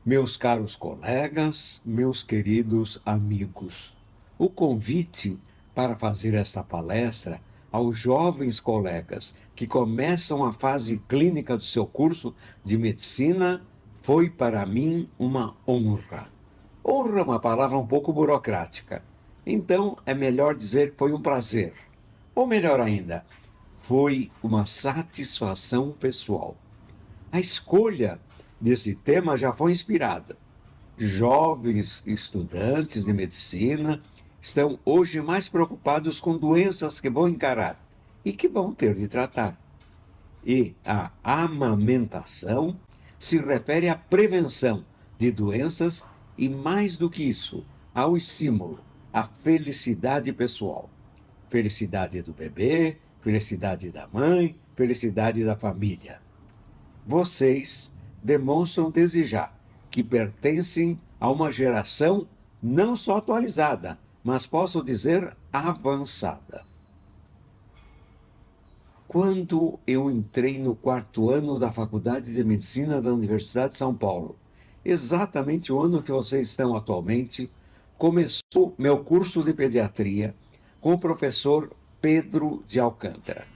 Meus caros colegas, meus queridos amigos, o convite para fazer esta palestra aos jovens colegas que começam a fase clínica do seu curso de medicina foi para mim uma honra. Honra é uma palavra um pouco burocrática, então é melhor dizer que foi um prazer. Ou melhor ainda, foi uma satisfação pessoal. A escolha desse tema já foi inspirada. Jovens estudantes de medicina estão hoje mais preocupados com doenças que vão encarar e que vão ter de tratar. E a amamentação se refere à prevenção de doenças e, mais do que isso, ao estímulo, à felicidade pessoal. Felicidade do bebê, felicidade da mãe, felicidade da família. Vocês demonstram desejar que pertencem a uma geração não só atualizada, mas posso dizer avançada. Quando eu entrei no quarto ano da Faculdade de Medicina da Universidade de São Paulo, exatamente o ano que vocês estão atualmente, começou meu curso de pediatria com o professor Pedro de Alcântara.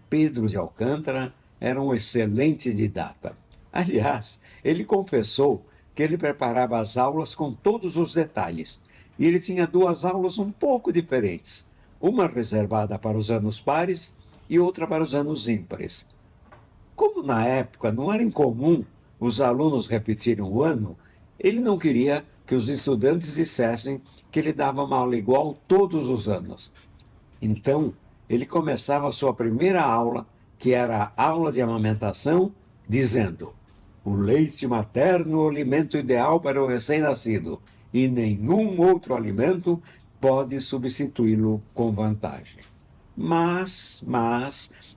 Pedro de Alcântara era um excelente didata. Aliás, ele confessou que ele preparava as aulas com todos os detalhes. E ele tinha duas aulas um pouco diferentes, uma reservada para os anos pares e outra para os anos ímpares. Como na época não era incomum os alunos repetirem o ano, ele não queria que os estudantes dissessem que ele dava uma aula igual todos os anos. Então, ele começava a sua primeira aula, que era a aula de amamentação, dizendo: o leite materno é o alimento ideal para o recém-nascido e nenhum outro alimento pode substituí-lo com vantagem. Mas,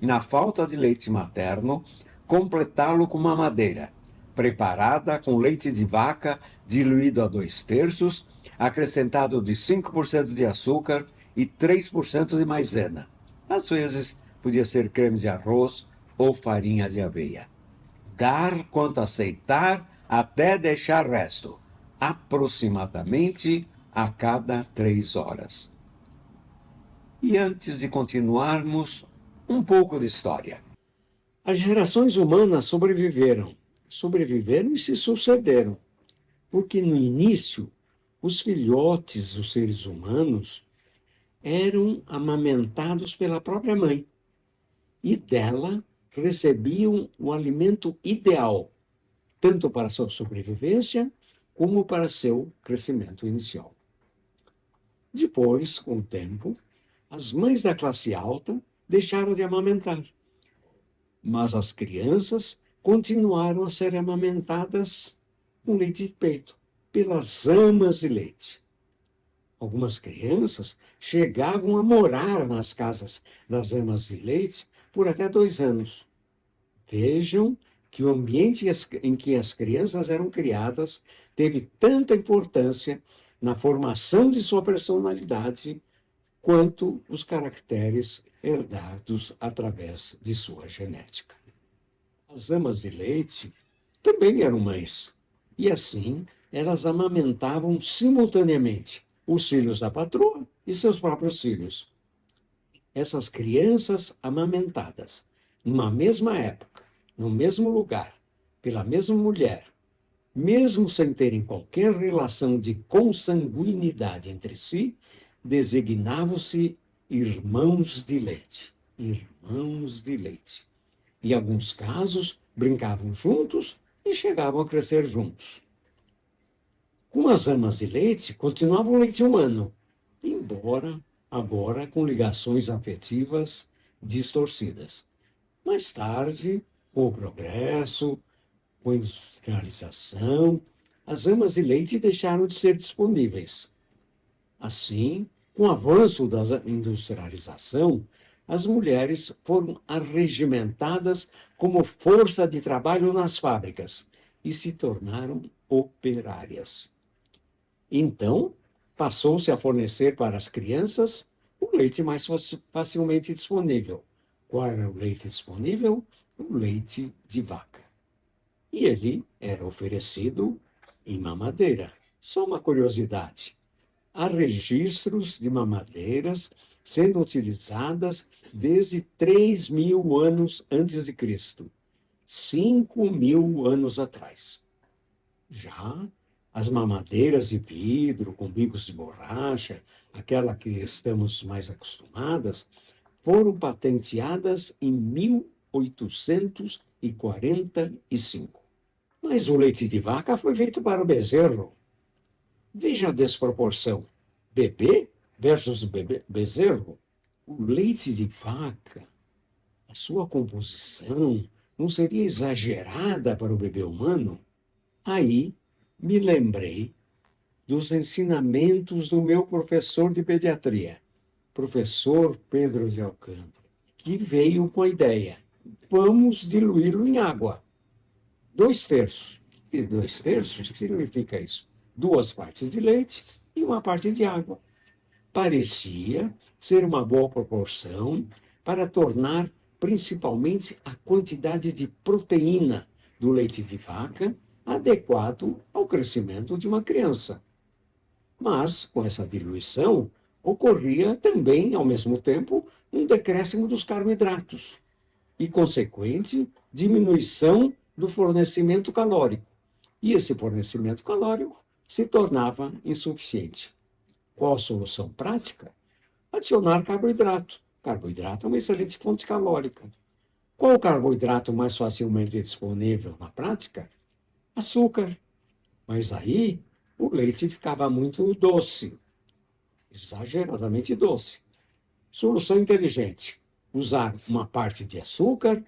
na falta de leite materno, completá-lo com uma madeira, preparada com leite de vaca diluído a 2/3, acrescentado de 5% de açúcar e 3% de maisena. Às vezes, podia ser creme de arroz ou farinha de aveia. Dar quanto aceitar até deixar resto, aproximadamente a cada 3 horas. E antes de continuarmos, um pouco de história. As gerações humanas sobreviveram e se sucederam, porque no início, os filhotes dos seres humanos eram amamentados pela própria mãe e dela recebiam o alimento ideal, tanto para sua sobrevivência como para seu crescimento inicial. Depois, com o tempo, as mães da classe alta deixaram de amamentar, mas as crianças continuaram a ser amamentadas com leite de peito, pelas amas de leite. Algumas crianças chegavam a morar nas casas das amas de leite por até 2 anos. Vejam que o ambiente em que as crianças eram criadas teve tanta importância na formação de sua personalidade quanto os caracteres herdados através de sua genética. As amas de leite também eram mães, e assim elas amamentavam simultaneamente os filhos da patroa e seus próprios filhos. Essas crianças amamentadas, numa mesma época, no mesmo lugar, pela mesma mulher, mesmo sem terem qualquer relação de consanguinidade entre si, designavam-se irmãos de leite. Irmãos de leite. Em alguns casos, brincavam juntos e chegavam a crescer juntos. Com as amas de leite, continuava o leite humano, embora agora com ligações afetivas distorcidas. Mais tarde, com o progresso, com a industrialização, as amas de leite deixaram de ser disponíveis. Assim, com o avanço da industrialização, as mulheres foram arregimentadas como força de trabalho nas fábricas e se tornaram operárias. Então, passou-se a fornecer para as crianças o leite mais facilmente disponível. Qual era o leite disponível? O leite de vaca. E ele era oferecido em mamadeira. Só uma curiosidade. Há registros de mamadeiras sendo utilizadas desde 3.000 anos antes de Cristo, 5.000 anos atrás. Já as mamadeiras de vidro com bicos de borracha, aquela que estamos mais acostumadas, foram patenteadas em 1845. Mas o leite de vaca foi feito para o bezerro. Veja a desproporção. Bebê versus bezerro. O leite de vaca, a sua composição, não seria exagerada para o bebê humano? Aí me lembrei dos ensinamentos do meu professor de pediatria, professor Pedro de Alcântara, que veio com a ideia: vamos diluí-lo em água. 2/3. E 2/3, o que significa isso? 2 partes de leite e 1 parte de água. Parecia ser uma boa proporção para tornar principalmente a quantidade de proteína do leite de vaca adequado ao crescimento de uma criança. Mas, com essa diluição, ocorria também, ao mesmo tempo, um decréscimo dos carboidratos e consequente diminuição do fornecimento calórico. E esse fornecimento calórico se tornava insuficiente. Qual a solução prática? Adicionar carboidrato. Carboidrato é uma excelente fonte calórica. Qual o carboidrato mais facilmente disponível na prática? Açúcar. Mas aí o leite ficava muito doce, exageradamente doce. Solução inteligente: usar uma parte de açúcar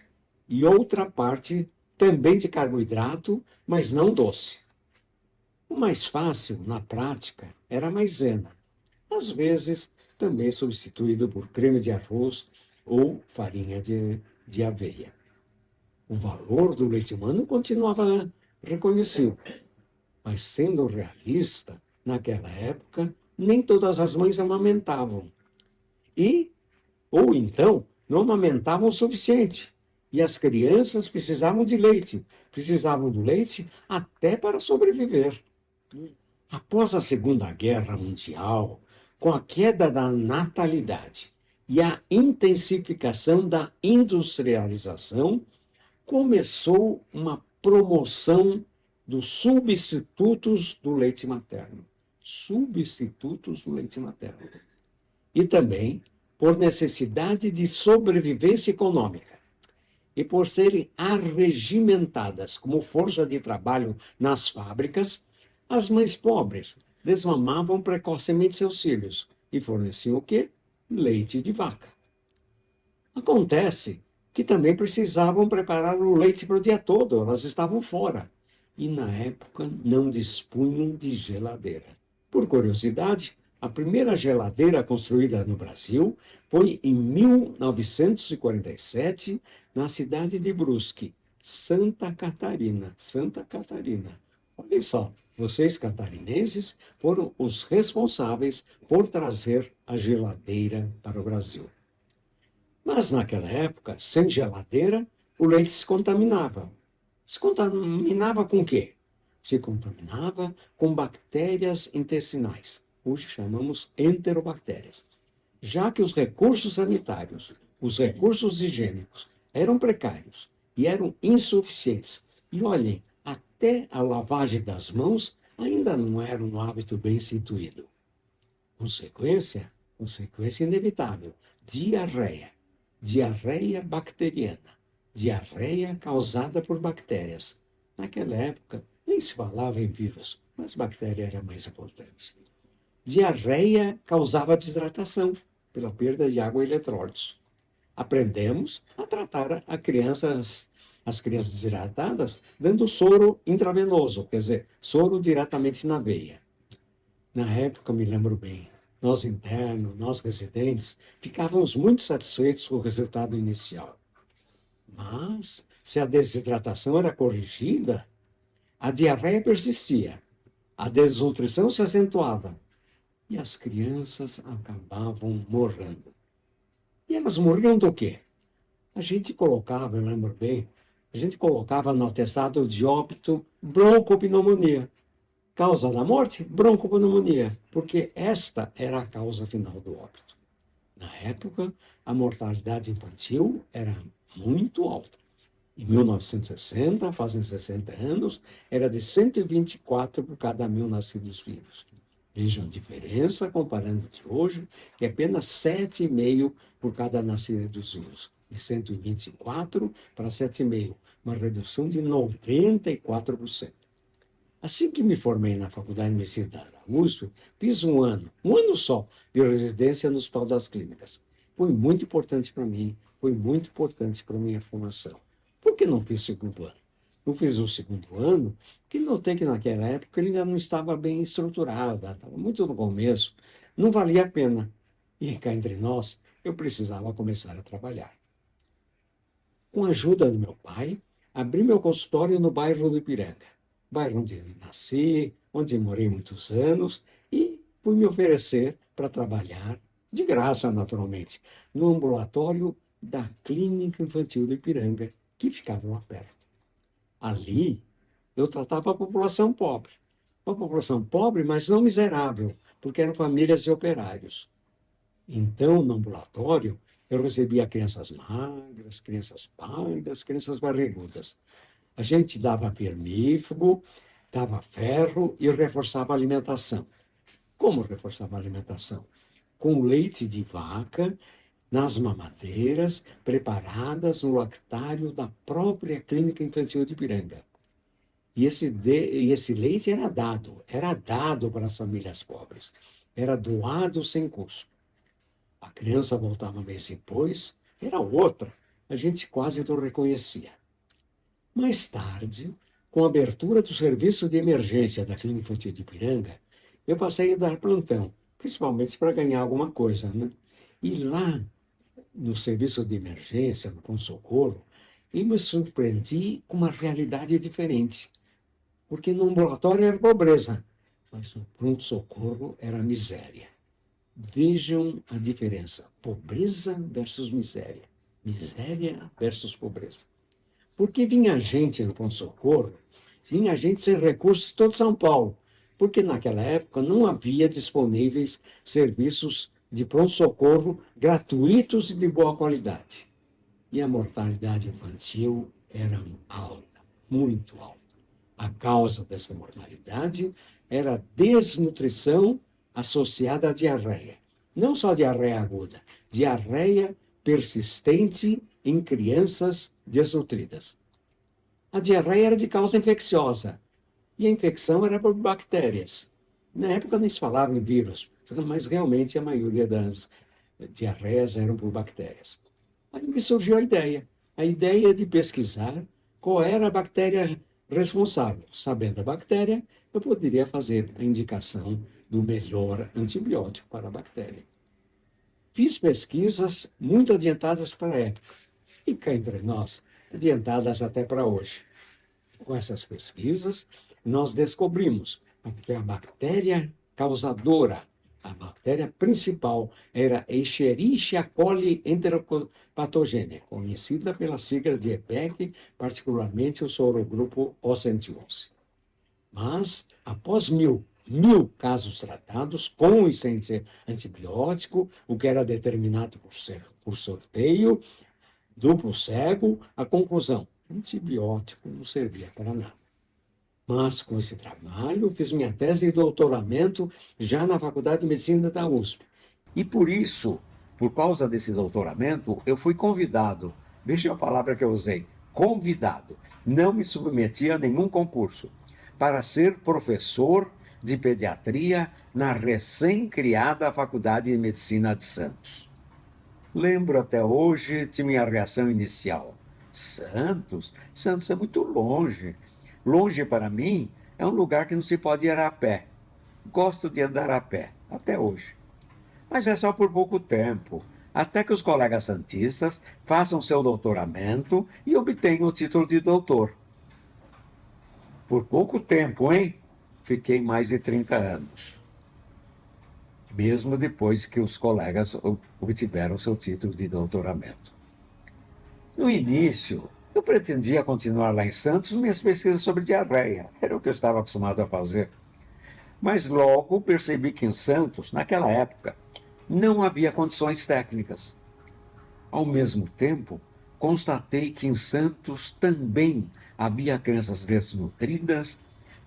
e outra parte também de carboidrato, mas não doce. O mais fácil, na prática, era a maisena, às vezes também substituído por creme de arroz ou farinha de aveia. O valor do leite humano continuava reconhecido, mas sendo realista, naquela época, nem todas as mães amamentavam. Ou então, não amamentavam o suficiente. E as crianças precisavam de leite. Precisavam do leite até para sobreviver. Após a Segunda Guerra Mundial, com a queda da natalidade e a intensificação da industrialização, começou uma promoção dos substitutos do leite materno. Substitutos do leite materno. E também por necessidade de sobrevivência econômica e por serem arregimentadas como força de trabalho nas fábricas, as mães pobres desmamavam precocemente seus filhos e forneciam o quê? Leite de vaca. Acontece que também precisavam preparar o leite para o dia todo, elas estavam fora. E na época não dispunham de geladeira. Por curiosidade, a primeira geladeira construída no Brasil foi em 1947, na cidade de Brusque, Santa Catarina. Santa Catarina. Olhem só, vocês catarinenses foram os responsáveis por trazer a geladeira para o Brasil. Mas naquela época, sem geladeira, o leite se contaminava. Se contaminava com o quê? Se contaminava com bactérias intestinais. Hoje chamamos enterobactérias. Já que os recursos sanitários, os recursos higiênicos eram precários e eram insuficientes. E olhem, até a lavagem das mãos ainda não era um hábito bem instituído. Consequência inevitável: diarreia. Diarreia bacteriana. Diarreia causada por bactérias. Naquela época, nem se falava em vírus, mas bactéria era mais importante. Diarreia causava desidratação pela perda de água e eletrólitos. Aprendemos a tratar as crianças desidratadas dando soro intravenoso, quer dizer, soro diretamente na veia. Na época, me lembro bem, nós internos, nós residentes, ficávamos muito satisfeitos com o resultado inicial. Mas, se a desidratação era corrigida, a diarreia persistia, a desnutrição se acentuava e as crianças acabavam morrendo. E elas morriam do quê? A gente colocava, eu lembro bem, a gente colocava no atestado de óbito broncopneumonia. Causa da morte? Broncopneumonia, porque esta era a causa final do óbito. Na época, a mortalidade infantil era muito alta. Em 1960, fazem 60 anos, era de 124 por cada 1.000 nascidos vivos. Vejam a diferença comparando de hoje, que é apenas 7,5 por cada nascidos vivos. De 124 para 7,5, uma redução de 94%. Assim que me formei na Faculdade de Medicina da USP, fiz um ano só, de residência no Hospital das Clínicas. Foi muito importante para mim, foi muito importante para a minha formação. Por que não fiz o segundo ano? Não fiz o segundo ano porque notei que naquela época ele ainda não estava bem estruturado, estava muito no começo, não valia a pena. E cá entre nós, eu precisava começar a trabalhar. Com a ajuda do meu pai, abri meu consultório no bairro do Ipiranga, bairro onde nasci, onde morei muitos anos, e fui me oferecer para trabalhar, de graça naturalmente, no ambulatório da Clínica Infantil do Ipiranga, que ficava lá perto. Ali, eu tratava a população pobre. Uma população pobre, mas não miserável, porque eram famílias e operários. Então, no ambulatório, eu recebia crianças magras, crianças pálidas, crianças barrigudas. A gente dava vermífugo, dava ferro e reforçava a alimentação. Como reforçava a alimentação? Com leite de vaca, nas mamadeiras, preparadas no lactário da própria Clínica Infantil de Ipiranga. E esse leite era dado para as famílias pobres, era doado sem custo. A criança voltava um mês depois, era outra, a gente quase não reconhecia. Mais tarde, com a abertura do serviço de emergência da Clínica Infantil de Ipiranga, eu passei a dar plantão, principalmente para ganhar alguma coisa, né? E lá, no serviço de emergência, no pronto-socorro, eu me surpreendi com uma realidade diferente. Porque no ambulatório era pobreza, mas no pronto-socorro era miséria. Vejam a diferença: pobreza versus miséria, miséria versus pobreza. Porque vinha gente no pronto-socorro, vinha gente sem recursos de todo São Paulo, porque naquela época não havia disponíveis serviços de pronto-socorro gratuitos e de boa qualidade. E a mortalidade infantil era alta, muito alta. A causa dessa mortalidade era a desnutrição associada à diarreia. Não só diarreia aguda, diarreia persistente em crianças desnutridas. A diarreia era de causa infecciosa e a infecção era por bactérias. Na época nem se falava em vírus, mas realmente a maioria das diarreias eram por bactérias. Aí me surgiu a ideia de pesquisar qual era a bactéria responsável. Sabendo a bactéria, eu poderia fazer a indicação do melhor antibiótico para a bactéria. Fiz pesquisas muito adiantadas para a época, e cá entre nós, adiantadas até para hoje. Com essas pesquisas, nós descobrimos que a bactéria causadora, a bactéria principal, era Escherichia coli enteropatogênica, conhecida pela sigla de EPEC, particularmente o sorogrupo O111. Mas, após mil casos tratados, com e sem antibiótico, o que era determinado por sorteio, duplo cego, a conclusão: antibiótico não servia para nada. Mas, com esse trabalho, fiz minha tese de doutoramento já na Faculdade de Medicina da USP. E por isso, por causa desse doutoramento, eu fui convidado, veja a palavra que eu usei, convidado, não me submeti a nenhum concurso, para ser professor de pediatria na recém-criada Faculdade de Medicina de Santos. Lembro até hoje de minha reação inicial. Santos? Santos é muito longe. Longe para mim é um lugar que não se pode ir a pé. Gosto de andar a pé, até hoje. Mas é só por pouco tempo, até que os colegas santistas façam seu doutoramento e obtenham o título de doutor. Por pouco tempo, hein? Fiquei mais de 30 anos. Mesmo depois que os colegas obtiveram seu título de doutoramento. No início, eu pretendia continuar lá em Santos minhas pesquisas sobre diarreia. Era o que eu estava acostumado a fazer. Mas logo percebi que em Santos, naquela época, não havia condições técnicas. Ao mesmo tempo, constatei que em Santos também havia crianças desnutridas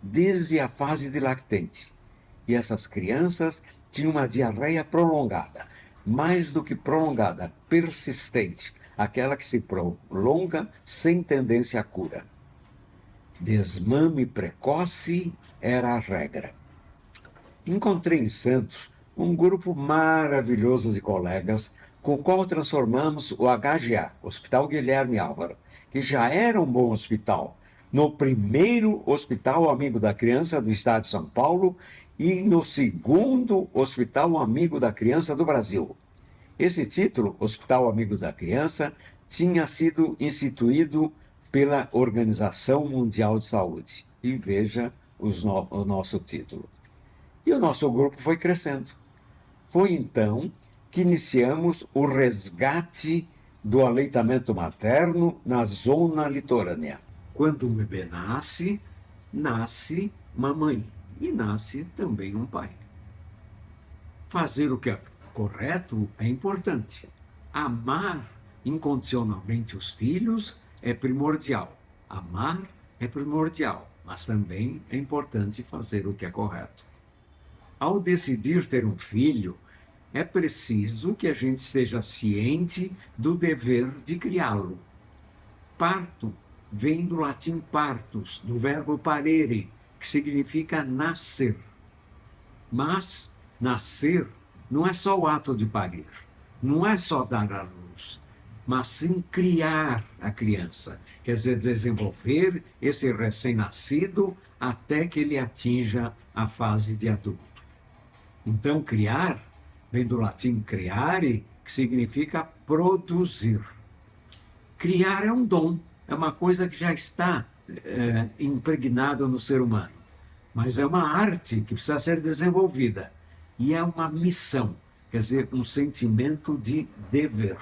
desde a fase de lactente. E essas crianças tinham uma diarreia prolongada, mais do que prolongada, persistente, aquela que se prolonga sem tendência à cura. Desmame precoce era a regra. Encontrei em Santos um grupo maravilhoso de colegas com o qual transformamos o HGA, Hospital Guilherme Álvaro, que já era um bom hospital, no primeiro Hospital Amigo da Criança do Estado de São Paulo e no segundo Hospital Amigo da Criança do Brasil. Esse título, Hospital Amigo da Criança, tinha sido instituído pela Organização Mundial de Saúde. E veja o nosso título. E o nosso grupo foi crescendo. Foi então que iniciamos o resgate do aleitamento materno na zona litorânea. Quando um bebê nasce, nasce uma mãe e nasce também um pai. Fazer o que é correto é importante. Amar incondicionalmente os filhos é primordial. Amar é primordial, mas também é importante fazer o que é correto. Ao decidir ter um filho, é preciso que a gente seja ciente do dever de criá-lo. Parto vem do latim partus, do verbo parere, que significa nascer. Mas nascer não é só o ato de parir, não é só dar à luz, mas sim criar a criança, quer dizer, desenvolver esse recém-nascido até que ele atinja a fase de adulto. Então, criar vem do latim creare, que significa produzir. Criar é um dom, é uma coisa que já está impregnada no ser humano, mas é uma arte que precisa ser desenvolvida e é uma missão, quer dizer, um sentimento de dever.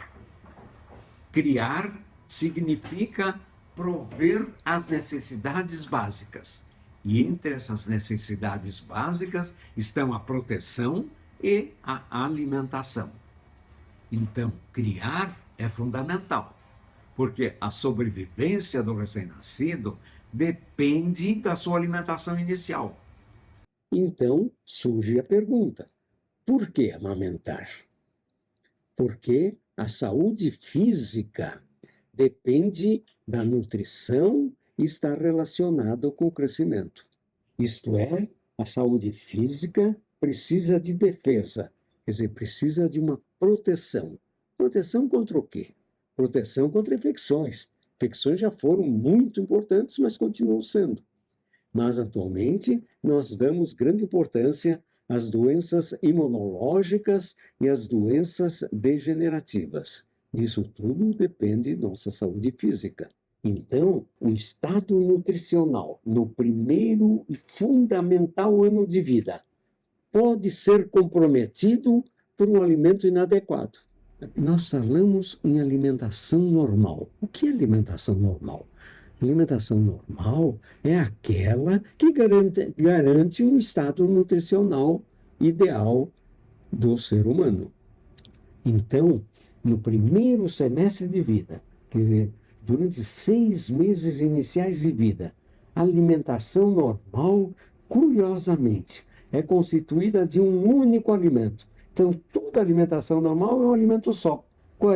Criar significa prover as necessidades básicas. E entre essas necessidades básicas estão a proteção e a alimentação. Então, criar é fundamental, porque a sobrevivência do recém-nascido depende da sua alimentação inicial. Então, surge a pergunta: por que amamentar? Porque a saúde física depende da nutrição e está relacionado com o crescimento. Isto é, a saúde física precisa de defesa, quer dizer, precisa de uma proteção. Proteção contra o quê? Proteção contra infecções. Infecções já foram muito importantes, mas continuam sendo. Mas, atualmente, nós damos grande importância às doenças imunológicas e às doenças degenerativas. Isso tudo depende da nossa saúde física. Então, o estado nutricional no primeiro e fundamental ano de vida pode ser comprometido por um alimento inadequado. Nós falamos em alimentação normal. O que é alimentação normal? Alimentação normal é aquela que garante um estado nutricional ideal do ser humano. Então, no primeiro semestre de vida, quer dizer, durante 6 meses iniciais de vida, a alimentação normal, curiosamente, é constituída de um único alimento. Então, toda alimentação normal é um alimento só. Qual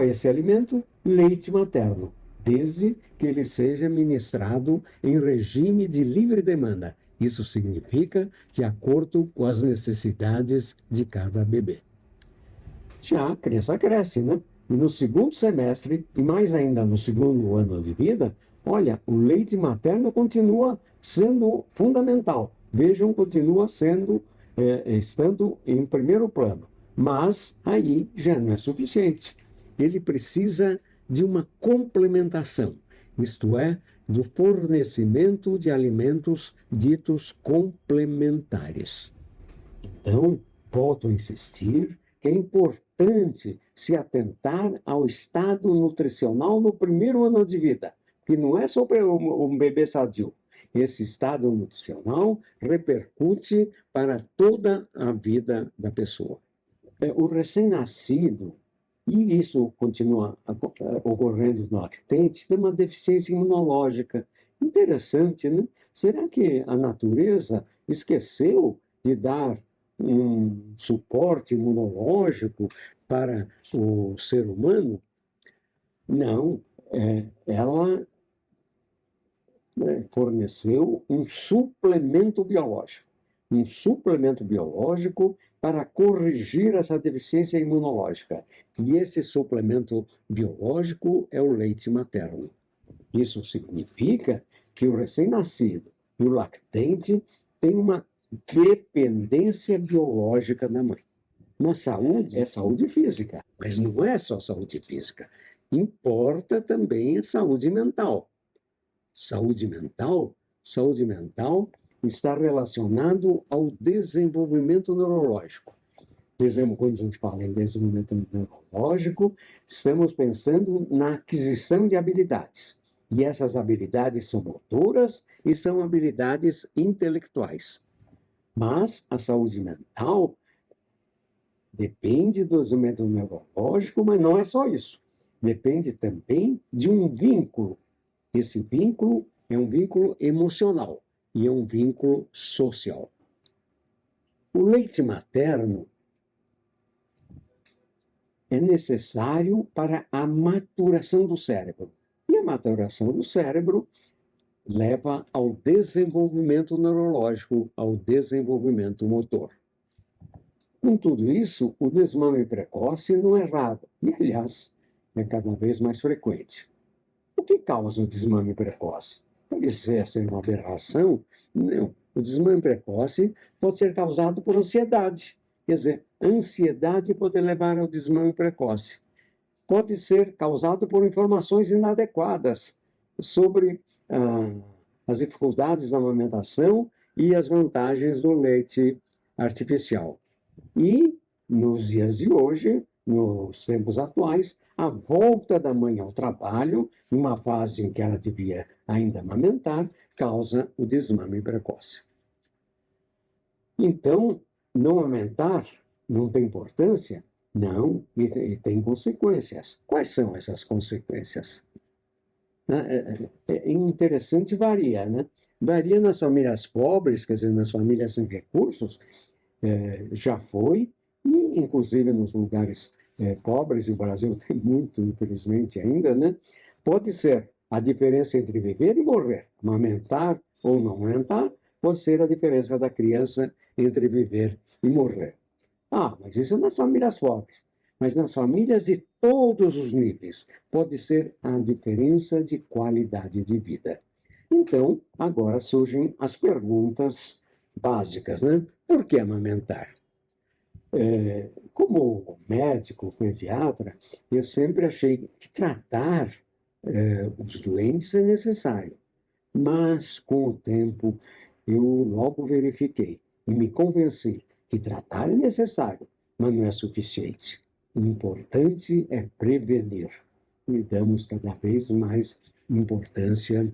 é esse alimento? Leite materno, desde que ele seja ministrado em regime de livre demanda. Isso significa de acordo com as necessidades de cada bebê. Já a criança cresce, né? E no segundo semestre, e mais ainda no segundo ano de vida, olha, o leite materno continua sendo fundamental. Vejam, continua estando em primeiro plano. Mas aí já não é suficiente. Ele precisa de uma complementação, isto é, do fornecimento de alimentos ditos complementares. Então, volto a insistir que é importante se atentar ao estado nutricional no primeiro ano de vida, que não é só um bebê sadio. esse estado nutricional repercute para toda a vida da pessoa. O recém-nascido, e isso continua ocorrendo no lactente, tem uma deficiência imunológica. Interessante, né? Será que a natureza esqueceu de dar um suporte imunológico para o ser humano? Não, ela forneceu um suplemento biológico para corrigir essa deficiência imunológica. E esse suplemento biológico é o leite materno. Isso significa que o recém-nascido e o lactente têm uma dependência biológica da mãe. Na saúde, é saúde física, mas não é só saúde física. Importa também a saúde mental. Saúde mental está relacionado ao desenvolvimento neurológico. Por exemplo, quando a gente fala em desenvolvimento neurológico, estamos pensando na aquisição de habilidades. E essas habilidades são motoras e são habilidades intelectuais. Mas a saúde mental depende do desenvolvimento neurológico, mas não é só isso. Depende também de um vínculo. Esse vínculo é um vínculo emocional e é um vínculo social. O leite materno é necessário para a maturação do cérebro. E a maturação do cérebro leva ao desenvolvimento neurológico, ao desenvolvimento motor. Com tudo isso, o desmame precoce não é raro, e, aliás, é cada vez mais frequente. O que causa o desmame precoce? Pode ser uma aberração? Não. O desmame precoce pode ser causado por ansiedade. Quer dizer, a ansiedade pode levar ao desmame precoce. Pode ser causado por informações inadequadas sobre as dificuldades da amamentação e as vantagens do leite artificial. E, nos dias de hoje, nos tempos atuais, a volta da mãe ao trabalho, numa fase em que ela devia ainda amamentar, causa o desmame precoce. Então, não amamentar não tem importância? Não, e tem consequências. Quais são essas consequências? É interessante, varia, né? Varia nas famílias pobres, quer dizer, nas famílias sem recursos, já foi, e inclusive nos lugares pobres, e o Brasil tem muito, infelizmente, ainda, né? Pode ser a diferença entre viver e morrer, amamentar ou não amamentar, pode ser a diferença da criança entre viver e morrer. Mas isso nas famílias pobres. Mas nas famílias de todos os níveis, pode ser a diferença de qualidade de vida. Então, agora surgem as perguntas básicas, né? Por que amamentar? Como médico, pediatra, eu sempre achei que tratar os doentes é necessário. Mas, com o tempo, eu logo verifiquei e me convenci que tratar é necessário, mas não é suficiente. O importante é prevenir. E damos cada vez mais importância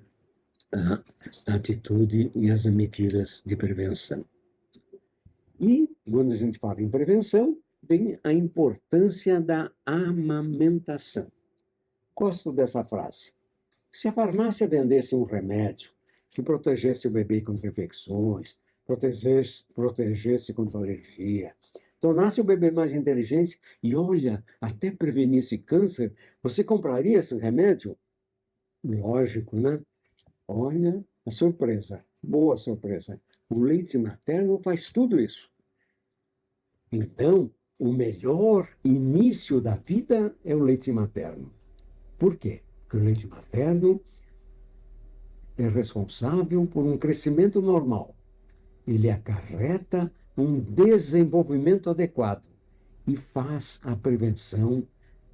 à atitude e às medidas de prevenção. E, quando a gente fala em prevenção, vem a importância da amamentação. Gosto dessa frase. Se a farmácia vendesse um remédio que protegesse o bebê contra infecções, protegesse contra alergia, tornasse o bebê mais inteligente e, olha, até prevenisse câncer, você compraria esse remédio? Lógico, né? Olha a surpresa, boa surpresa. O leite materno faz tudo isso. Então, o melhor início da vida é o leite materno. Por quê? Porque o leite materno é responsável por um crescimento normal. Ele acarreta um desenvolvimento adequado e faz a prevenção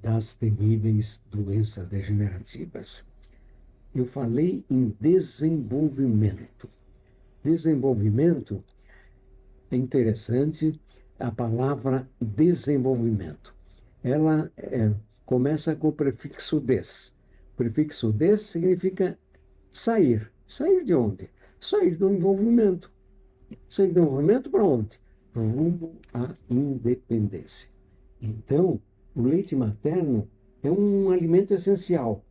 das temíveis doenças degenerativas. Eu falei em desenvolvimento. Desenvolvimento é interessante, a palavra desenvolvimento. Ela começa com o prefixo des. O prefixo des significa sair. Sair de onde? sair do envolvimento. Sair do envolvimento para onde? Rumo à independência. Então, o leite materno é um alimento essencial.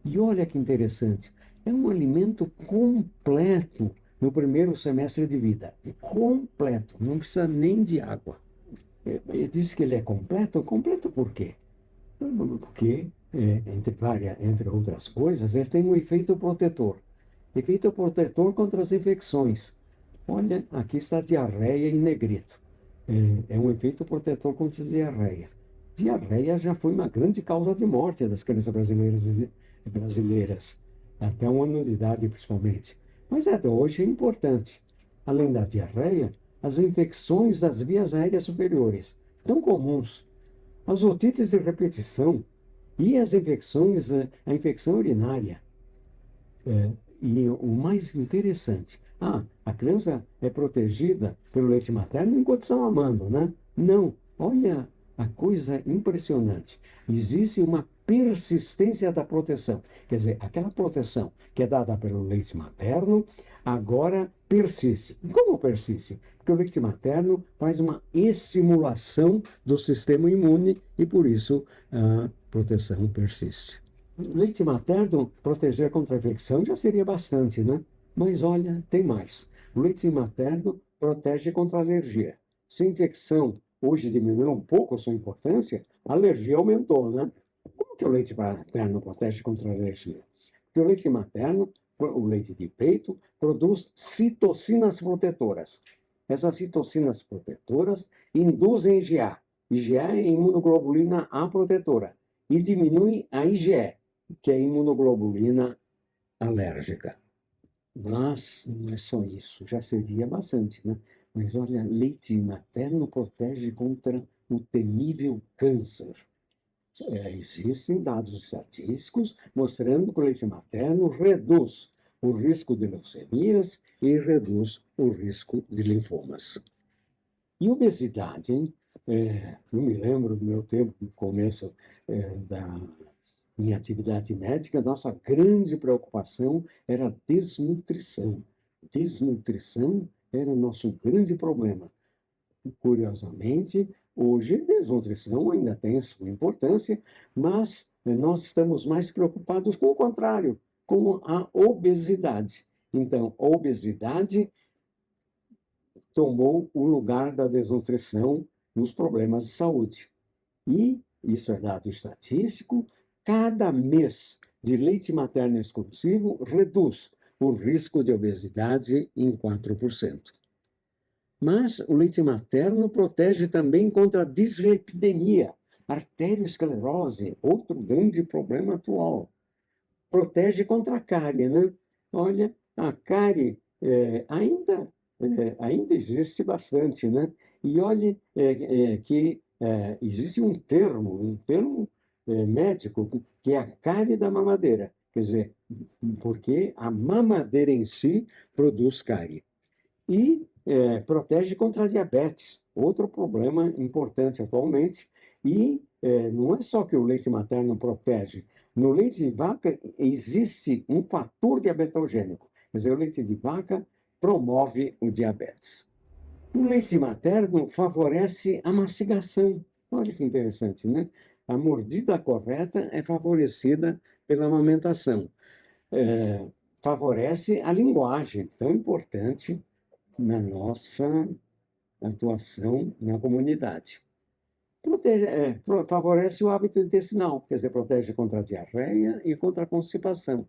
E olha que interessante, é um alimento completo no primeiro semestre de vida. Completo, não precisa nem de água. Ele disse que ele é completo. Completo por quê? Porque, entre outras coisas, ele tem um efeito protetor. Efeito protetor contra as infecções. Olha, aqui está a diarreia em negrito. É um efeito protetor contra a diarreia. Diarreia já foi uma grande causa de morte das crianças brasileiras, até 1 ano de idade principalmente. Mas até hoje é importante. Além da diarreia, as infecções das vias aéreas superiores, tão comuns. As otites de repetição e as infecções, a infecção urinária. E o mais interessante, a criança é protegida pelo leite materno enquanto estão amando, né? Não, olha a coisa impressionante. Existe uma persistência da proteção. Quer dizer, aquela proteção que é dada pelo leite materno, agora persiste. Como persiste? Porque o leite materno faz uma estimulação do sistema imune e, por isso, a proteção persiste. Leite materno proteger contra a infecção já seria bastante, né? Mas olha, tem mais. O leite materno protege contra a alergia. Se a infecção hoje diminuiu um pouco a sua importância, a alergia aumentou, né? Como que o leite materno protege contra a alergia? Porque o leite materno, o leite de peito, produz citocinas protetoras. Essas citocinas protetoras induzem IgA. IgA é imunoglobulina A protetora. E diminui a IgE, que é a imunoglobulina alérgica. Mas não é só isso, já seria bastante, né? Mas olha, leite materno protege contra o temível câncer. Existem dados estatísticos mostrando que o leite materno reduz o risco de leucemias e reduz o risco de linfomas. E obesidade, hein? Eu me lembro do meu tempo, no começo da minha atividade médica, nossa grande preocupação era a desnutrição. Desnutrição era o nosso grande problema. Curiosamente, hoje, desnutrição ainda tem sua importância, mas nós estamos mais preocupados com o contrário, com a obesidade. Então, a obesidade tomou o lugar da desnutrição nos problemas de saúde. E, isso é dado estatístico, cada mês de leite materno exclusivo reduz o risco de obesidade em 4%. Mas o leite materno protege também contra a dislipidemia, arteriosclerose, outro grande problema atual. Protege contra a cárie, né? Olha, a cárie ainda existe bastante, né? E olhe que existe um termo médico, que é a cárie da mamadeira. Quer dizer, porque a mamadeira em si produz cárie. E protege contra a diabetes, outro problema importante atualmente. E não é só que o leite materno protege. No leite de vaca existe um fator diabetogênico. Quer dizer, o leite de vaca promove o diabetes. O leite materno favorece a mastigação. Olha que interessante, né? A mordida correta é favorecida pela amamentação. Favorece a linguagem, tão importante na nossa atuação na comunidade. Favorece o hábito intestinal, quer dizer, protege contra a diarreia e contra a constipação.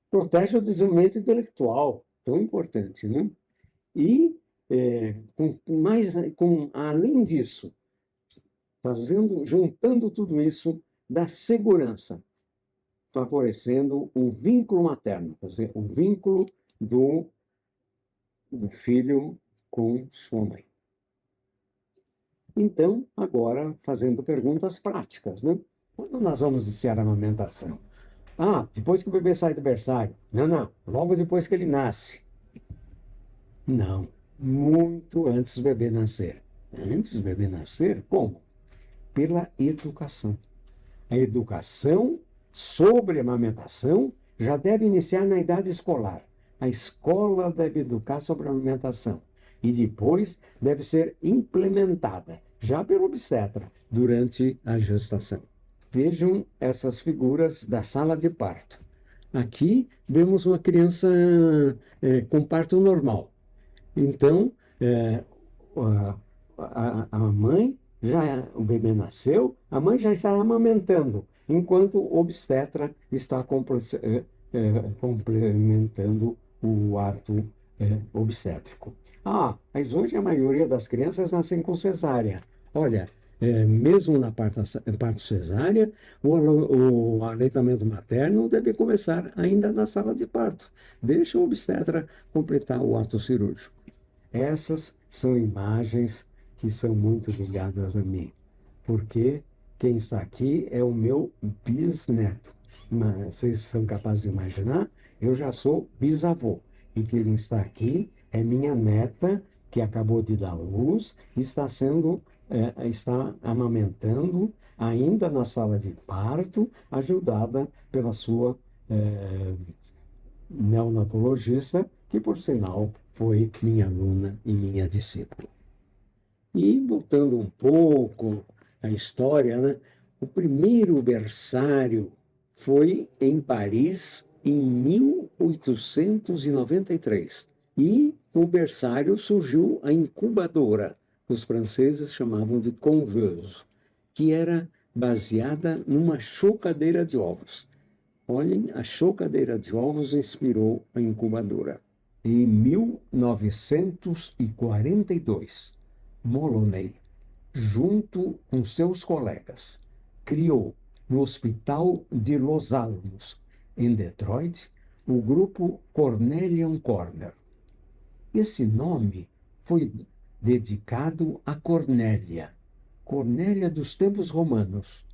Protege o desenvolvimento intelectual, tão importante, né? E, além disso, juntando tudo isso, dá segurança, favorecendo o vínculo materno, quer dizer, o vínculo do filho com sua mãe. Então, agora, fazendo perguntas práticas, né? Quando nós vamos iniciar a amamentação? Depois que o bebê sai do berçário. Não, logo depois que ele nasce. Não, muito antes do bebê nascer. Antes do bebê nascer, como? Pela educação. A educação sobre a amamentação já deve iniciar na idade escolar. a escola deve educar sobre a alimentação e depois deve ser implementada, já pelo obstetra, durante a gestação. Vejam essas figuras da sala de parto. Aqui vemos uma criança com parto normal. Então, a mãe, o bebê nasceu, a mãe já está amamentando, enquanto o obstetra está complementando o ato obstétrico. Mas hoje a maioria das crianças nascem com cesárea. Olha, mesmo na parto cesárea, o aleitamento materno deve começar ainda na sala de parto. Deixa o obstetra completar o ato cirúrgico. Essas são imagens que são muito ligadas a mim, porque quem está aqui é o meu bisneto. Mas vocês são capazes de imaginar? Eu já sou bisavô. E quem está aqui é minha neta, que acabou de dar luz, e está amamentando, ainda na sala de parto, ajudada pela sua neonatologista, que, por sinal, foi minha aluna e minha discípula. E, voltando um pouco à história, né? O primeiro berçário foi em Paris em 1893. E no berçário surgiu a incubadora, os franceses chamavam de conveuse, que era baseada numa chocadeira de ovos. Olhem, a chocadeira de ovos inspirou a incubadora. Em 1942, Moloney, junto com seus colegas, criou no Hospital de Los Alamos, em Detroit, o grupo Cornelian Corner. Esse nome foi dedicado a Cornélia, Cornélia dos tempos romanos,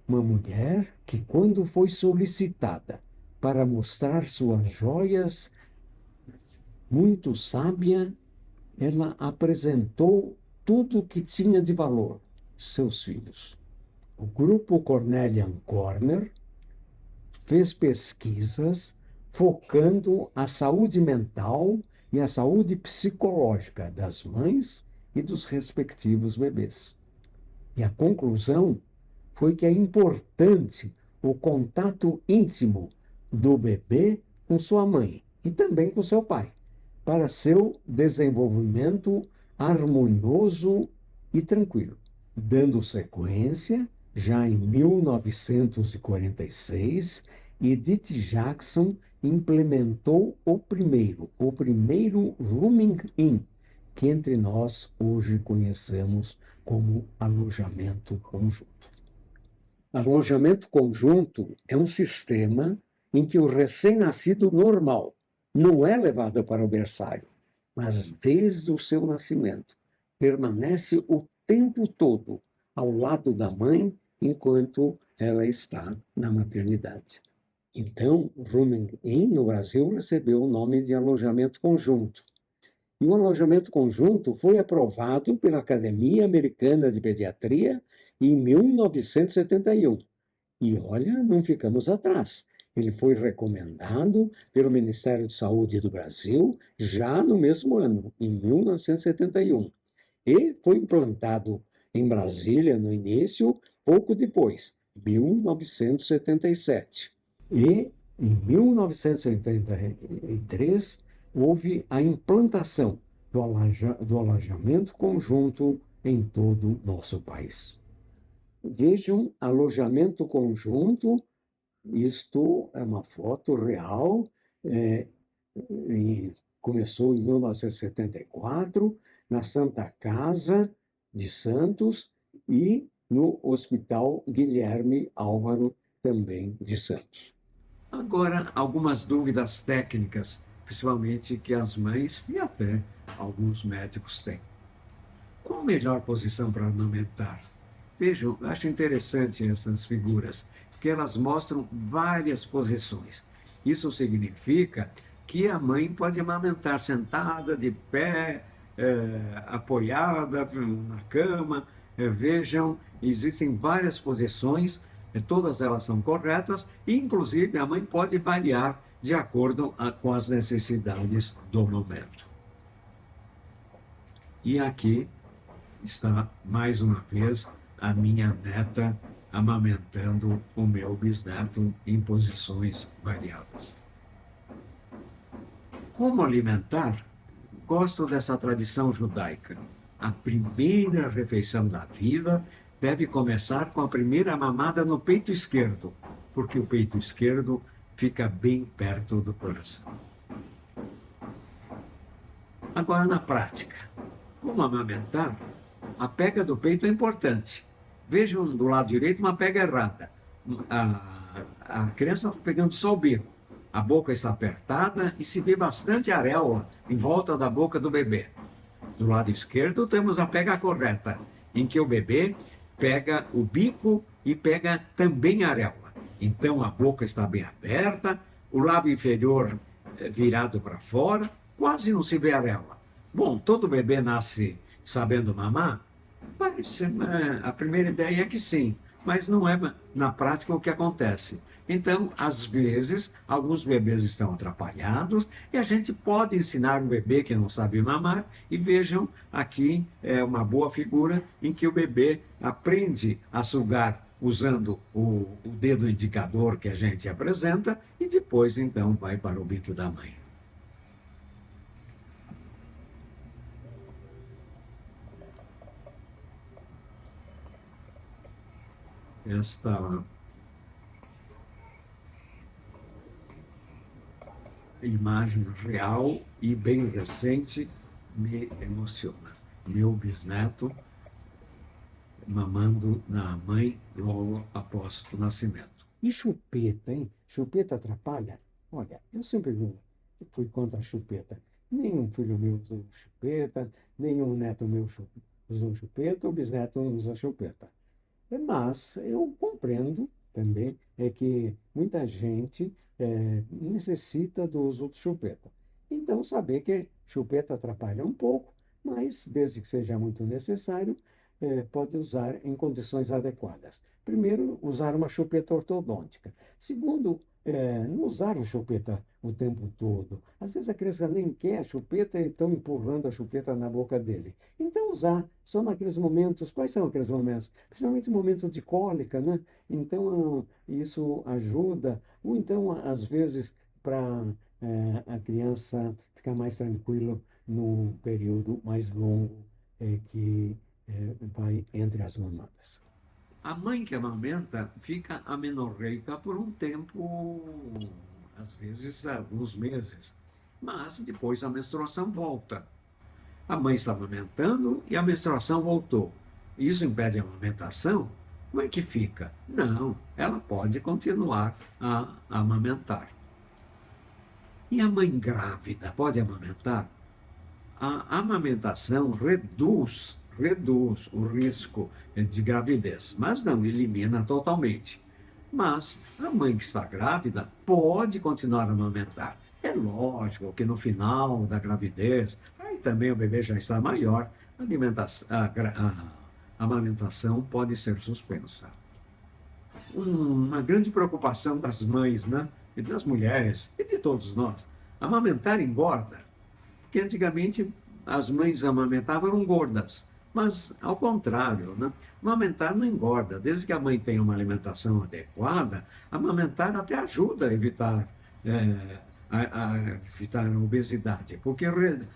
uma mulher que, quando foi solicitada para mostrar suas joias, muito sábia, ela apresentou tudo o que tinha de valor, seus filhos. O grupo Cornelian Corner fez pesquisas focando a saúde mental e a saúde psicológica das mães e dos respectivos bebês. E a conclusão foi que é importante o contato íntimo do bebê com sua mãe e também com seu pai, para seu desenvolvimento harmonioso e tranquilo. Dando sequência, já em 1946, Edith Jackson implementou o primeiro rooming in, que entre nós hoje conhecemos como alojamento conjunto. Alojamento conjunto é um sistema em que o recém-nascido normal não é levado para o berçário, mas desde o seu nascimento permanece o tempo todo ao lado da mãe enquanto ela está na maternidade. Então, rooming in no Brasil recebeu o nome de alojamento conjunto. E o alojamento conjunto foi aprovado pela Academia Americana de Pediatria em 1971. E olha, não ficamos atrás. Ele foi recomendado pelo Ministério de Saúde do Brasil já no mesmo ano, em 1971. E foi implantado em Brasília no início, pouco depois, 1977. E em 1983 houve a implantação do alojamento conjunto em todo o nosso país. Vejam, alojamento conjunto, isto é uma foto real, começou em 1974, na Santa Casa de Santos e no Hospital Guilherme Álvaro, também de Santos. Agora, algumas dúvidas técnicas, principalmente que as mães e até alguns médicos têm. Qual a melhor posição para amamentar? Vejam, eu acho interessante essas figuras, porque elas mostram várias posições. Isso significa que a mãe pode amamentar sentada, de pé, apoiada na cama. Vejam, existem várias posições, todas elas são corretas, e inclusive a mãe pode variar de acordo com as necessidades do momento. E aqui está, mais uma vez, a minha neta amamentando o meu bisneto em posições variadas. Como alimentar? Gosto dessa tradição judaica. A primeira refeição da vida deve começar com a primeira mamada no peito esquerdo, porque o peito esquerdo fica bem perto do coração. Agora, na prática, como amamentar? A pega do peito é importante. Vejam do lado direito uma pega errada. A criança está pegando só o bico. A boca está apertada e se vê bastante areola em volta da boca do bebê. Do lado esquerdo temos a pega correta, em que o bebê pega o bico e pega também a areola. Então a boca está bem aberta, o lábio inferior virado para fora, quase não se vê areola. Bom, todo bebê nasce sabendo mamar? Mas a primeira ideia é que sim, mas não é na prática o que acontece. Então, às vezes, alguns bebês estão atrapalhados e a gente pode ensinar um bebê que não sabe mamar. E vejam, aqui é uma boa figura em que o bebê aprende a sugar usando o dedo indicador que a gente apresenta e depois, então, vai para o bico da mãe. Esta imagem real e bem recente me emociona. Meu bisneto mamando na mãe logo após o nascimento. E chupeta, hein? Chupeta atrapalha? Olha, eu sempre fui contra a chupeta. Nenhum filho meu usou chupeta, nenhum neto meu usou chupeta, o bisneto não usa chupeta. Mas eu compreendo também que muita gente necessita do uso de chupeta. Então, saber que chupeta atrapalha um pouco, mas desde que seja muito necessário, pode usar em condições adequadas. Primeiro, usar uma chupeta ortodôntica. Segundo, não usar a chupeta o tempo todo. Às vezes a criança nem quer a chupeta e estão empurrando a chupeta na boca dele. Então, usar só naqueles momentos. Quais são aqueles momentos? Principalmente momentos de cólica, né? Então, isso ajuda. Ou então, às vezes, para a criança ficar mais tranquilo num período mais longo que vai entre as mamadas. A mãe que amamenta fica amenorreica por um tempo, às vezes alguns meses, mas depois a menstruação volta. A mãe está amamentando e a menstruação voltou. Isso impede a amamentação? Como é que fica? Não, ela pode continuar a amamentar. E a mãe grávida pode amamentar? A amamentação reduz o risco de gravidez, mas não elimina totalmente. Mas a mãe que está grávida pode continuar a amamentar. É lógico que no final da gravidez, aí também o bebê já está maior, a amamentação pode ser suspensa. Uma grande preocupação das mães, né? E das mulheres, e de todos nós, amamentar engorda. Porque antigamente as mães amamentavam eram gordas, mas ao contrário, né? Amamentar não engorda. Desde que a mãe tenha uma alimentação adequada, amamentar até ajuda a evitar, evitar a obesidade, porque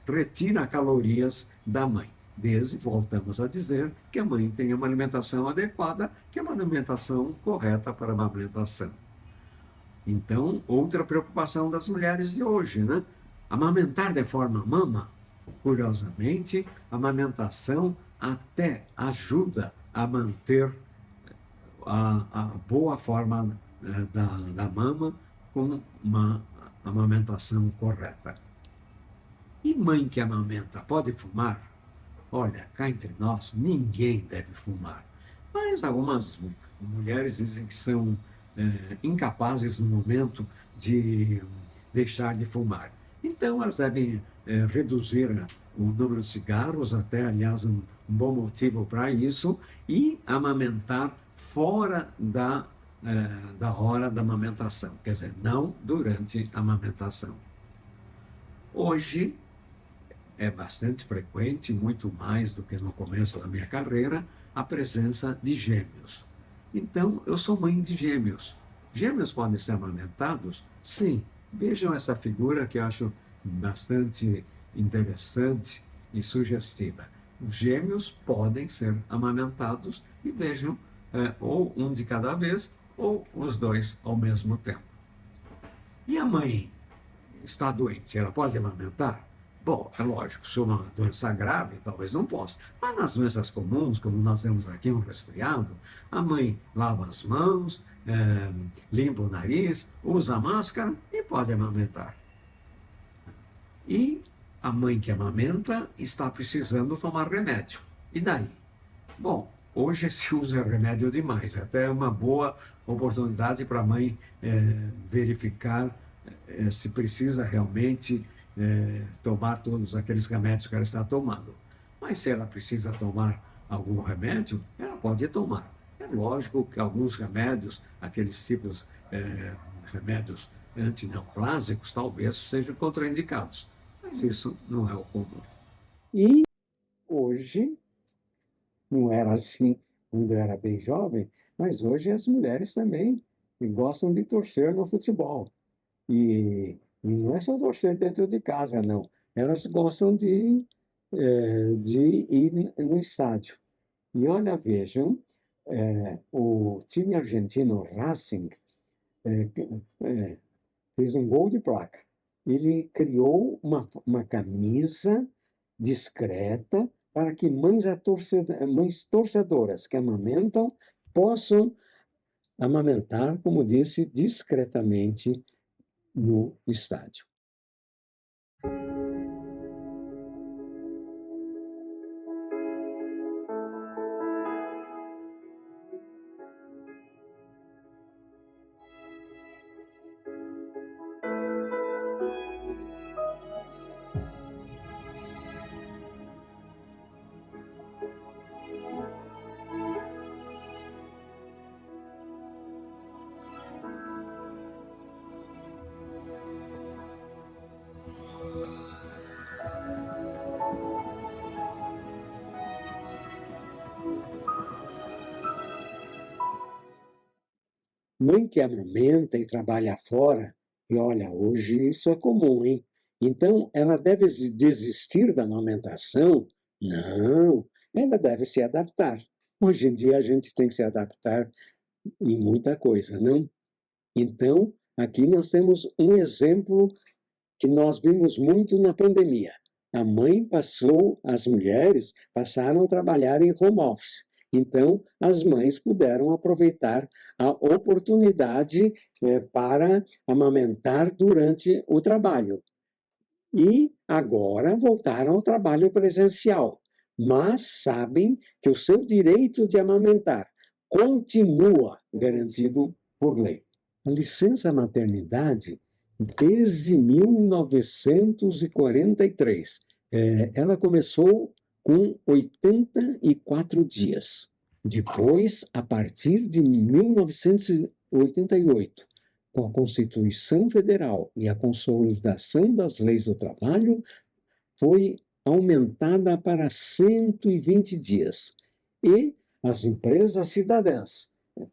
retira calorias da mãe. Desde, voltamos a dizer, que a mãe tenha uma alimentação adequada, que é uma alimentação correta para a amamentação. Então, outra preocupação das mulheres de hoje, né? Amamentar de forma mama, curiosamente, a amamentação até ajuda a manter a boa forma da mama com uma amamentação correta. E mãe que amamenta pode fumar? Olha, cá entre nós, ninguém deve fumar. Mas algumas mulheres dizem que são incapazes no momento de deixar de fumar. Então, elas devem reduzir o número de cigarros, até, aliás, um bom motivo para isso, e amamentar fora da da hora da amamentação, quer dizer, não durante a amamentação. Hoje é bastante frequente, muito mais do que no começo da minha carreira, a presença de gêmeos. Então, eu sou mãe de gêmeos. Gêmeos podem ser amamentados? Sim. Vejam essa figura que eu acho bastante interessante e sugestiva. Os gêmeos podem ser amamentados e vejam, ou um de cada vez, ou os dois ao mesmo tempo. E a mãe está doente, ela pode amamentar? Bom, é lógico, se uma doença grave, talvez não possa. Mas nas doenças comuns, como nós temos aqui um resfriado, a mãe lava as mãos, limpa o nariz, usa máscara e pode amamentar. E a mãe que amamenta está precisando tomar remédio. E daí? Bom, hoje se usa remédio demais, até é uma boa oportunidade para a mãe verificar se precisa realmente tomar todos aqueles remédios que ela está tomando. Mas se ela precisa tomar algum remédio, ela pode tomar. É lógico que alguns remédios, aqueles tipos remédios antineoplásicos, talvez sejam contraindicados, mas isso não é o comum. E hoje, não era assim quando eu era bem jovem, mas hoje as mulheres também gostam de torcer no futebol. E não é só torcer dentro de casa, não. Elas gostam de ir no estádio. E olha, vejam, o time argentino Racing é, fez um gol de placa. Ele criou uma camisa discreta para que mães torcedoras que amamentam possam amamentar, como disse, discretamente no estádio. Mãe que amamenta e trabalha fora, e olha, hoje isso é comum, hein? Então, ela deve desistir da amamentação? Não, ela deve se adaptar. Hoje em dia a gente tem que se adaptar em muita coisa, não? Então, aqui nós temos um exemplo que nós vimos muito na pandemia. A mãe passou, as mulheres passaram a trabalhar em home office. Então, as mães puderam aproveitar a oportunidade para amamentar durante o trabalho. E agora voltaram ao trabalho presencial, mas sabem que o seu direito de amamentar continua garantido por lei. A licença maternidade, desde 1943, ela começou com 84 dias. Depois, a partir de 1988, com a Constituição Federal e a consolidação das leis do trabalho, foi aumentada para 120 dias. E as empresas cidadãs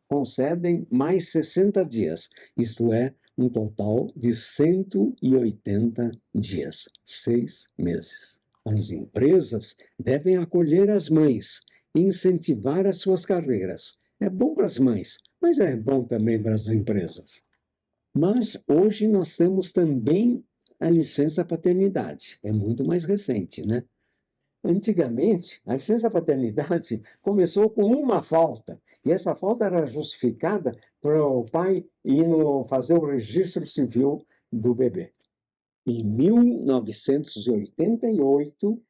concedem mais 60 dias, isto é, um total de 180 dias, 6 meses. As empresas devem acolher as mães e incentivar as suas carreiras. É bom para as mães, mas é bom também para as empresas. Mas hoje nós temos também a licença paternidade, é muito mais recente, né? Antigamente, a licença paternidade começou com uma falta, e essa falta era justificada para o pai ir fazer o registro civil do bebê. Em 1988,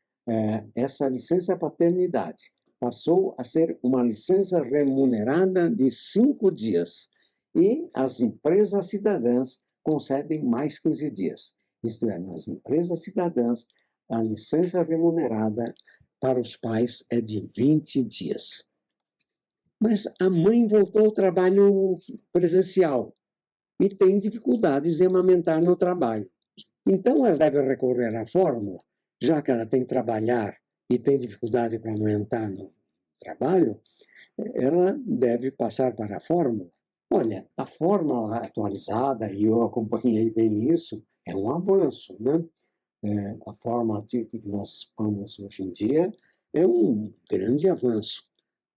essa licença paternidade passou a ser uma licença remunerada de 5 dias, e as empresas cidadãs concedem mais 15 dias. Isto é, nas empresas cidadãs, a licença remunerada para os pais é de 20 dias. Mas a mãe voltou ao trabalho presencial e tem dificuldades em amamentar no trabalho. Então, ela deve recorrer à fórmula, já que ela tem que trabalhar e tem dificuldade para amamentar no trabalho, ela deve passar para a fórmula. Olha, a fórmula atualizada, e eu acompanhei bem isso, é um avanço, né? A fórmula típica que nós usamos hoje em dia é um grande avanço.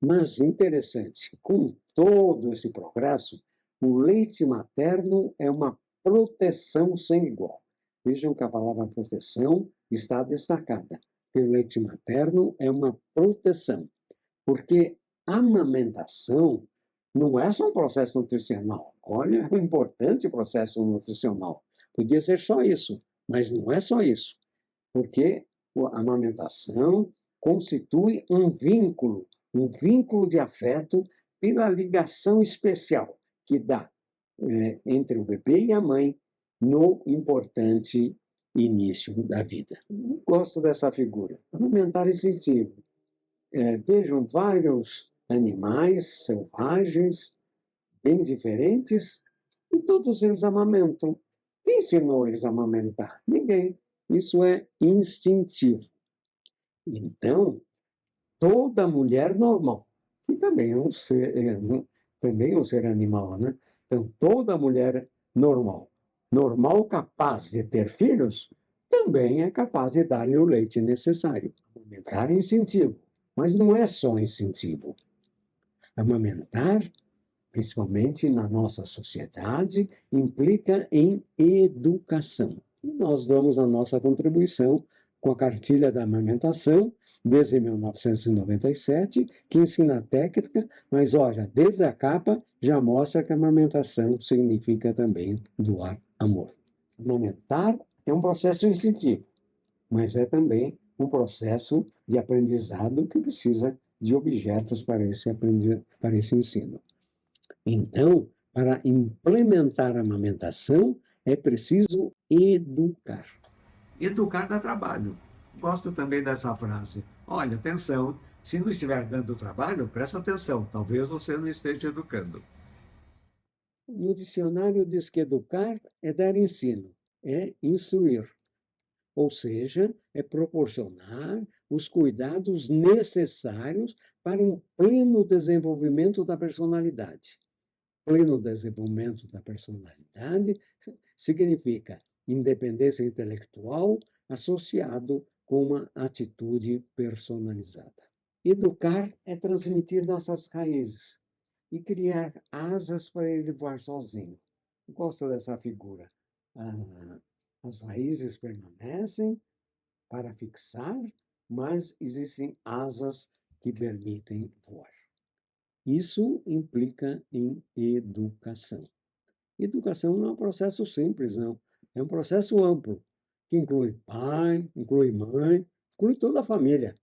Mas interessante, com todo esse progresso, o leite materno é uma proteção sem igual. Vejam que a palavra proteção está destacada. O leite materno é uma proteção, porque a amamentação não é só um processo nutricional. Olha, é um importante processo nutricional. Podia ser só isso, mas não é só isso, porque a amamentação constitui um vínculo de afeto pela ligação especial que dá entre o bebê e a mãe no importante início da vida. Gosto dessa figura. Amamentar instintivo. Vejam vários animais selvagens, bem diferentes, e todos eles amamentam. Quem ensinou eles a amamentar? Ninguém. Isso é instintivo. Então, toda mulher normal, que também é um ser animal, né? Então, toda mulher normal capaz de ter filhos, também é capaz de dar-lhe o leite necessário. Amamentar é instintivo, mas não é só instintivo. Amamentar, principalmente na nossa sociedade, implica em educação. E nós damos a nossa contribuição com a Cartilha da Amamentação, desde 1997, que ensina a técnica, mas olha, desde a capa já mostra que a amamentação significa também doar amor. Amamentar é um processo instintivo, mas é também um processo de aprendizado que precisa de objetos para esse ensino. Então, para implementar a amamentação, é preciso educar. Educar dá trabalho. Gosto também dessa frase. Olha, atenção, se não estiver dando trabalho, presta atenção, talvez você não esteja educando. No dicionário diz que educar é dar ensino, é instruir. Ou seja, é proporcionar os cuidados necessários para um pleno desenvolvimento da personalidade. Pleno desenvolvimento da personalidade significa independência intelectual associado com uma atitude personalizada. Educar é transmitir nossas raízes e criar asas para ele voar sozinho. Gosto dessa figura. As raízes permanecem para fixar, mas existem asas que permitem voar. Isso implica em educação. Educação não é um processo simples, não. É um processo amplo, que inclui pai, inclui mãe, inclui toda a família,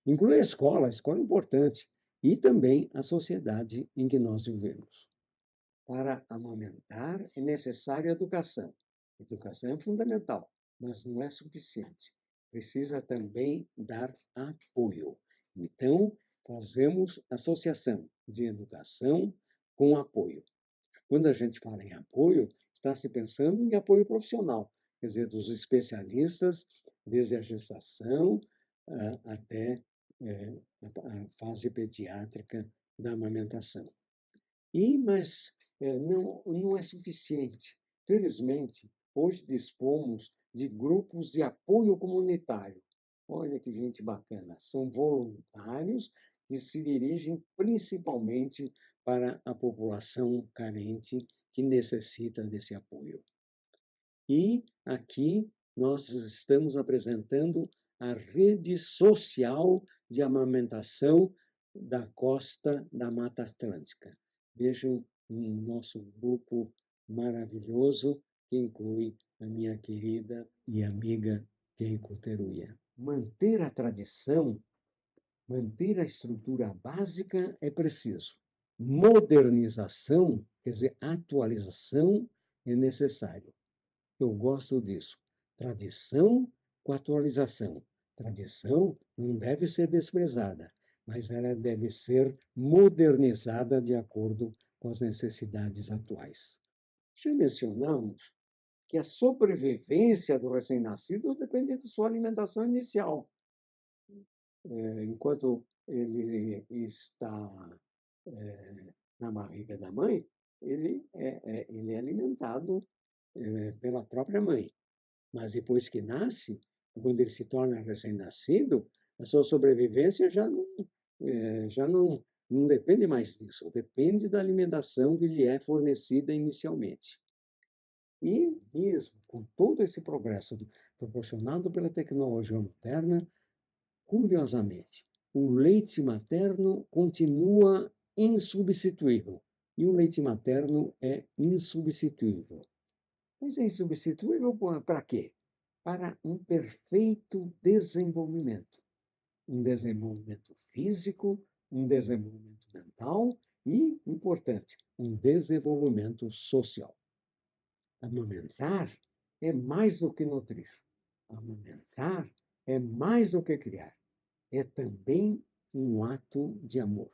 inclui a escola é importante, e também a sociedade em que nós vivemos. Para amamentar é necessária educação. Educação é fundamental, mas não é suficiente. Precisa também dar apoio. Então, fazemos associação de educação com apoio. Quando a gente fala em apoio, está se pensando em apoio profissional, quer dizer, dos especialistas, desde a gestação até a fase pediátrica da amamentação. Mas não é suficiente. Felizmente, hoje dispomos de grupos de apoio comunitário. Olha que gente bacana. São voluntários que se dirigem principalmente para a população carente que necessita desse apoio. E aqui nós estamos apresentando a rede social de amamentação da costa da Mata Atlântica. Vejam um nosso grupo maravilhoso que inclui a minha querida e amiga Keiko Teruya. Manter a tradição, manter a estrutura básica é preciso. Modernização, quer dizer, atualização é necessário. Eu gosto disso. Tradição com atualização. Tradição não deve ser desprezada, mas ela deve ser modernizada de acordo com as necessidades atuais. Já mencionamos que a sobrevivência do recém-nascido depende de sua alimentação inicial. Enquanto ele está na barriga da mãe, ele é alimentado pela própria mãe. Mas depois que nasce, quando ele se torna recém-nascido, a sua sobrevivência já não depende mais disso, depende da alimentação que lhe é fornecida inicialmente. E mesmo com todo esse progresso proporcionado pela tecnologia moderna, curiosamente, o leite materno continua insubstituível. E o leite materno é insubstituível. Mas é insubstituível para quê? Para um perfeito desenvolvimento. Um desenvolvimento físico, um desenvolvimento mental e, importante, um desenvolvimento social. Amamentar é mais do que nutrir. Amamentar é mais do que criar. É também um ato de amor.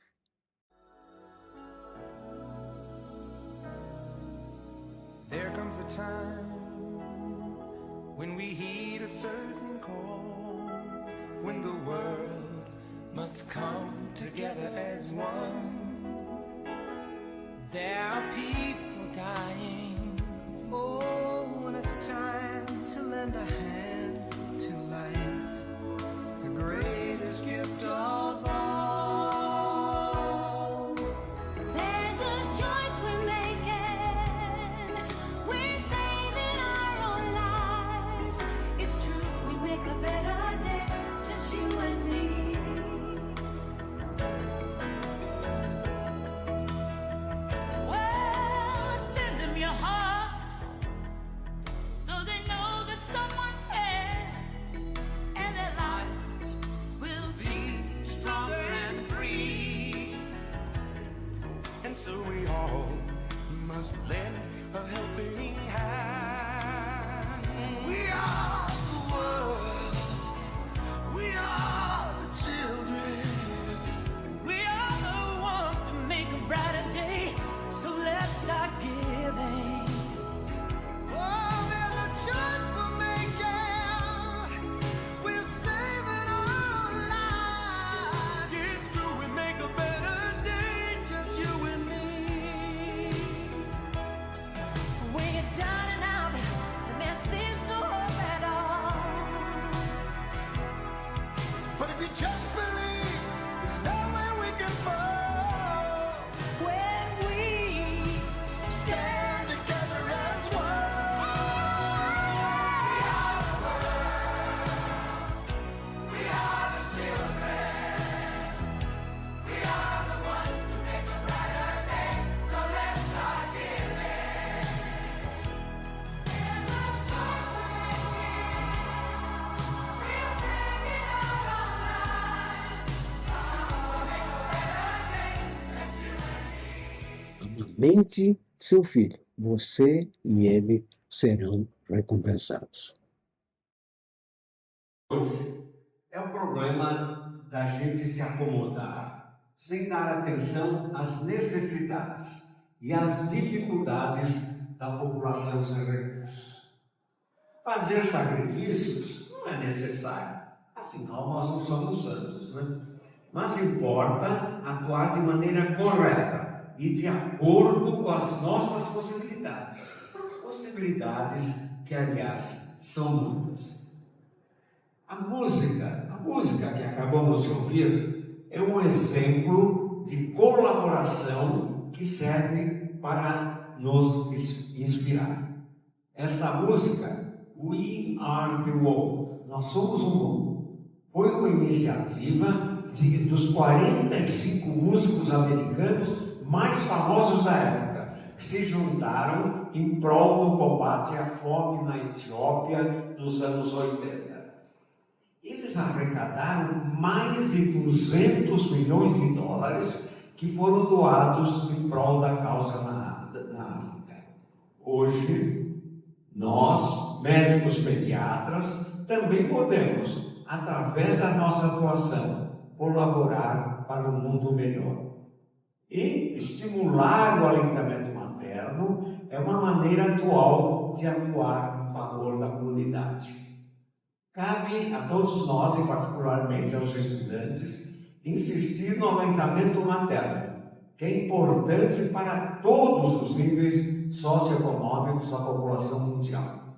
There comes a time when we heed a certain call, when the world must come together as one. There are people dying. Oh, when it's time to lend a hand to life, the greatest gift of all. There's a choice we're making. We're saving our own lives. It's true, we make a better day, just you and me. Well, send them your heart, so they know that someone cares, and their lives will be Stronger and free. And so we all must lend a helping hand. We are the world. We are the children. We are the one to make a brighter day, so let's start giving. Oh, there's a choice we're making. We're saving our lives. It's true, we make a better day, just you and me. When you're down and out, and there seems no hope at all. But if you just believe, there's nowhere we can fall. When we Stand together as one. We are the children. We are the ones to make a brighter day. So let's start giving. There's a choice we're saving our own lives. We'll make a better day, just you and me. Amamente seu filho, você e ele serão recompensados. Hoje é o problema da gente se acomodar, sem dar atenção às necessidades e às dificuldades da população sem recursos. Fazer sacrifícios não é necessário, afinal nós não somos santos, né? Mas importa atuar de maneira correta e de acordo com as nossas possibilidades. Possibilidades que, aliás, são muitas. A música que acabamos de ouvir é um exemplo de colaboração que serve para nos inspirar. Essa música, We Are the World, nós somos o mundo, foi uma iniciativa dos 45 músicos americanos mais famosos da época, que se juntaram em prol do combate à fome na Etiópia nos anos 80. Eles arrecadaram mais de 200 milhões de dólares que foram doados em prol da causa na África. Hoje, nós, médicos pediatras, também podemos, através da nossa atuação, colaborar para um mundo melhor. E estimular o aleitamento materno é uma maneira atual de atuar em favor da comunidade. Cabe a todos nós, e particularmente aos estudantes, insistir no aleitamento materno, que é importante para todos os níveis socioeconômicos da população mundial.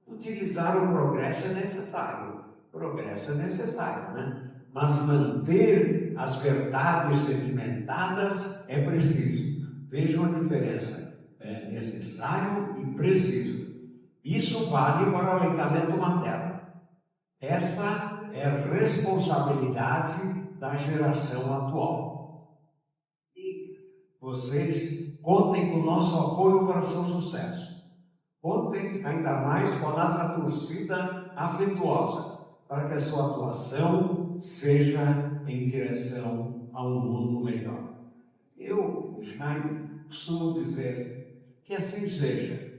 Utilizar o progresso é necessário. Progresso é necessário, né? Mas manter as verdades sedimentadas é preciso. Vejam a diferença. É necessário e preciso. Isso vale para o aleitamento materno. Essa é a responsabilidade da geração atual. E vocês contem com o nosso apoio para o seu sucesso. Contem ainda mais com a nossa torcida afetuosa, para que a sua atuação seja em direção a um mundo melhor. Eu, Jaime, costumo dizer que assim seja.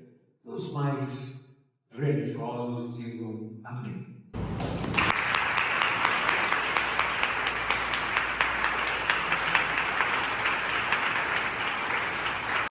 Os mais religiosos digam amém.